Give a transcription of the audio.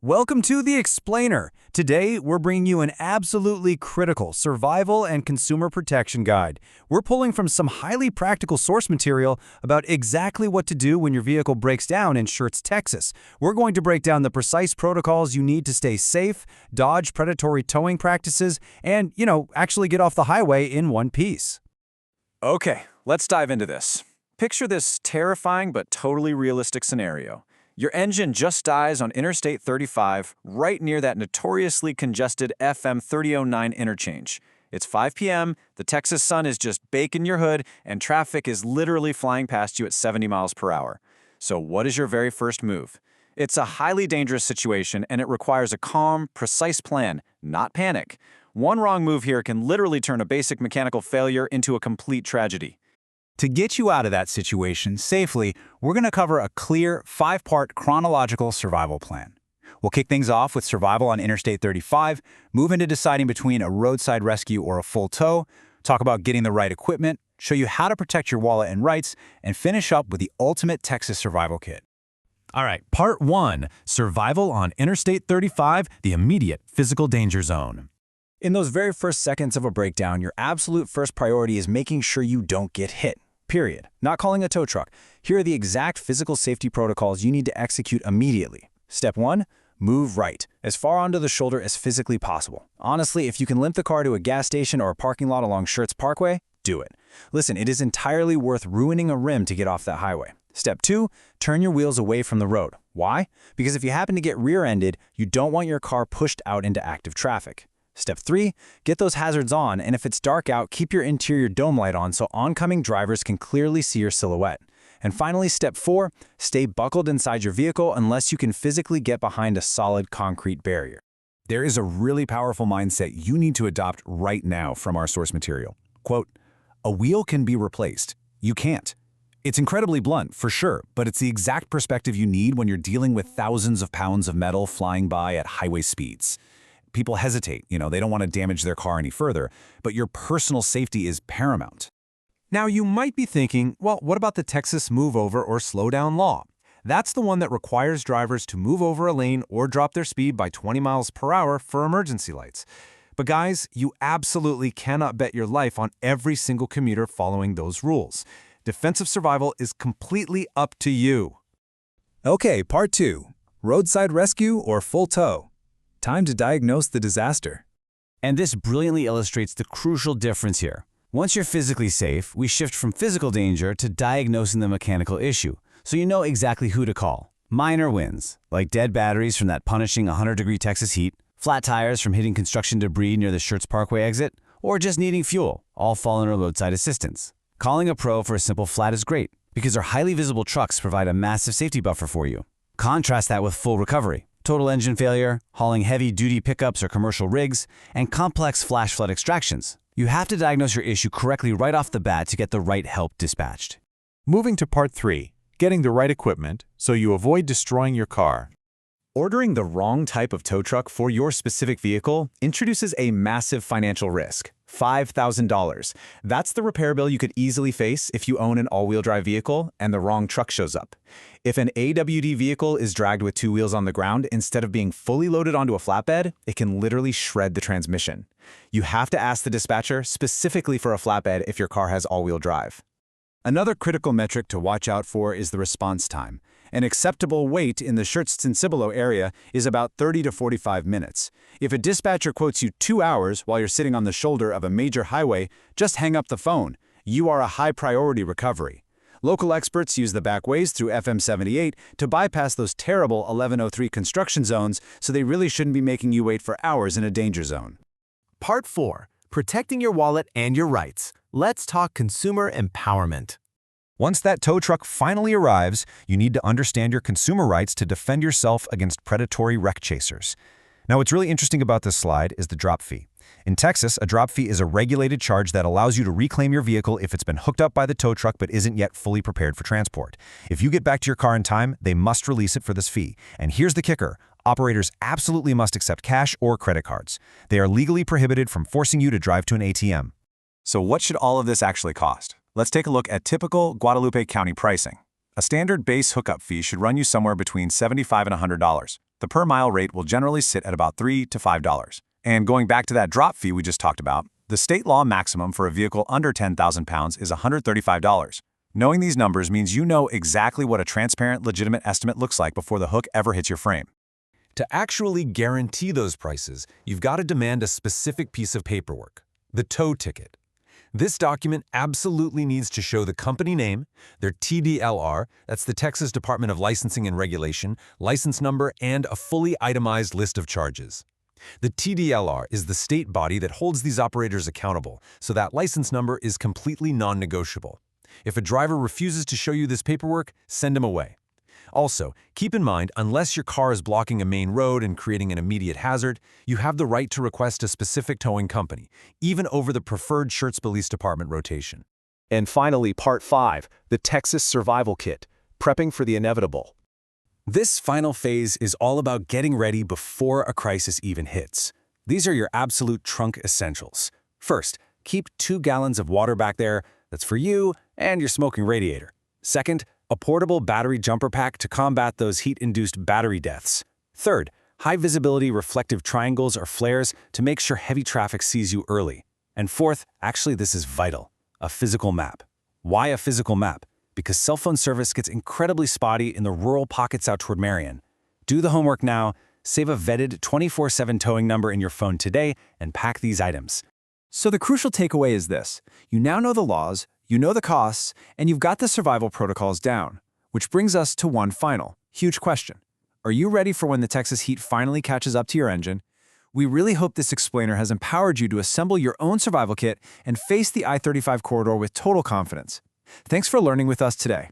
Welcome to The Explainer. Today, we're bringing you an absolutely critical survival and consumer protection guide. We're pulling from some highly practical source material about exactly what to do when your vehicle breaks down in Schertz, Texas. We're going to break down the precise protocols you need to stay safe, dodge predatory towing practices, and, actually get off the highway in one piece. Okay, let's dive into this. Picture this terrifying but totally realistic scenario. Your engine just dies on Interstate 35, right near that notoriously congested FM 3009 interchange. It's 5 p.m., the Texas sun is just baking your hood, and traffic is literally flying past you at 70 miles per hour. So what is your very first move? It's a highly dangerous situation, and it requires a calm, precise plan, not panic. One wrong move here can literally turn a basic mechanical failure into a complete tragedy. To get you out of that situation safely, we're going to cover a clear 5-part chronological survival plan. We'll kick things off with survival on Interstate 35, move into deciding between a roadside rescue or a full tow, talk about getting the right equipment, show you how to protect your wallet and rights, and finish up with the ultimate Texas survival kit. All right, Part 1, Survival on Interstate 35, the immediate physical danger zone. In those very first seconds of a breakdown, your absolute first priority is making sure you don't get hit. Period. Not calling a tow truck. Here are the exact physical safety protocols you need to execute immediately. Step 1, move right, as far onto the shoulder as physically possible. Honestly, if you can limp the car to a gas station or a parking lot along Schertz Parkway, do it. Listen, it is entirely worth ruining a rim to get off that highway. Step 2, turn your wheels away from the road. Why? Because if you happen to get rear-ended, you don't want your car pushed out into active traffic. Step 3, get those hazards on, and if it's dark out, keep your interior dome light on so oncoming drivers can clearly see your silhouette. And finally, Step 4, stay buckled inside your vehicle unless you can physically get behind a solid concrete barrier. There is a really powerful mindset you need to adopt right now from our source material. Quote, "A wheel can be replaced. You can't." It's incredibly blunt, for sure, but it's the exact perspective you need when you're dealing with thousands of pounds of metal flying by at highway speeds. People hesitate, they don't want to damage their car any further, but your personal safety is paramount. Now, you might be thinking, well, what about the Texas move over or slow down law? That's the one that requires drivers to move over a lane or drop their speed by 20 miles per hour for emergency lights. But guys, you absolutely cannot bet your life on every single commuter following those rules. Defensive survival is completely up to you. Okay, Part 2, roadside rescue or full tow. Time to diagnose the disaster. And this brilliantly illustrates the crucial difference here. Once you're physically safe, we shift from physical danger to diagnosing the mechanical issue, so you know exactly who to call. Minor wins, like dead batteries from that punishing 100-degree Texas heat, flat tires from hitting construction debris near the Schertz Parkway exit, or just needing fuel, all fall under roadside assistance. Calling a pro for a simple flat is great, because our highly visible trucks provide a massive safety buffer for you. Contrast that with full recovery. Total engine failure, hauling heavy-duty pickups or commercial rigs, and complex flash flood extractions. You have to diagnose your issue correctly right off the bat to get the right help dispatched. Moving to Part 3, getting the right equipment so you avoid destroying your car. Ordering the wrong type of tow truck for your specific vehicle introduces a massive financial risk. $5,000. That's the repair bill you could easily face if you own an all-wheel drive vehicle and the wrong truck shows up. If an AWD vehicle is dragged with 2 wheels on the ground instead of being fully loaded onto a flatbed, it can literally shred the transmission. You have to ask the dispatcher specifically for a flatbed if your car has all-wheel drive. Another critical metric to watch out for is the response time. An acceptable wait in the Schertz-Cibolo area is about 30 to 45 minutes. If a dispatcher quotes you 2 hours while you're sitting on the shoulder of a major highway, just hang up the phone. You are a high-priority recovery. Local experts use the back ways through FM 78 to bypass those terrible 1103 construction zones, so they really shouldn't be making you wait for hours in a danger zone. Part 4, protecting your wallet and your rights. Let's talk consumer empowerment. Once that tow truck finally arrives, you need to understand your consumer rights to defend yourself against predatory wreck chasers. Now, what's really interesting about this slide is the drop fee. In Texas, a drop fee is a regulated charge that allows you to reclaim your vehicle if it's been hooked up by the tow truck but isn't yet fully prepared for transport. If you get back to your car in time, they must release it for this fee. And here's the kicker. Operators absolutely must accept cash or credit cards. They are legally prohibited from forcing you to drive to an ATM. So what should all of this actually cost? Let's take a look at typical Guadalupe County pricing. A standard base hookup fee should run you somewhere between $75 and $100. The per-mile rate will generally sit at about $3 to $5. And going back to that drop fee we just talked about, the state law maximum for a vehicle under 10,000 pounds is $135. Knowing these numbers means you know exactly what a transparent, legitimate estimate looks like before the hook ever hits your frame. To actually guarantee those prices, you've got to demand a specific piece of paperwork, the tow ticket. This document absolutely needs to show the company name, their TDLR, that's the Texas Department of Licensing and Regulation, license number, and a fully itemized list of charges. The TDLR is the state body that holds these operators accountable, so that license number is completely non-negotiable. If a driver refuses to show you this paperwork, send him away. Also, keep in mind, unless your car is blocking a main road and creating an immediate hazard, you have the right to request a specific towing company, even over the preferred Schertz Police Department rotation. And finally, Part 5, the Texas Survival Kit, prepping for the inevitable. This final phase is all about getting ready before a crisis even hits. These are your absolute trunk essentials. First, keep 2 gallons of water back there. That's for you and your smoking radiator. Second, a portable battery jumper pack to combat those heat-induced battery deaths. Third, high-visibility reflective triangles or flares to make sure heavy traffic sees you early. And fourth, actually this is vital, a physical map. Why a physical map? Because cell phone service gets incredibly spotty in the rural pockets out toward Marion. Do the homework now, save a vetted 24/7 towing number in your phone today, and pack these items. So the crucial takeaway is this. You now know the laws, you know the costs, and you've got the survival protocols down. Which brings us to one final, huge question. Are you ready for when the Texas heat finally catches up to your engine? We really hope this explainer has empowered you to assemble your own survival kit and face the I-35 corridor with total confidence. Thanks for learning with us today.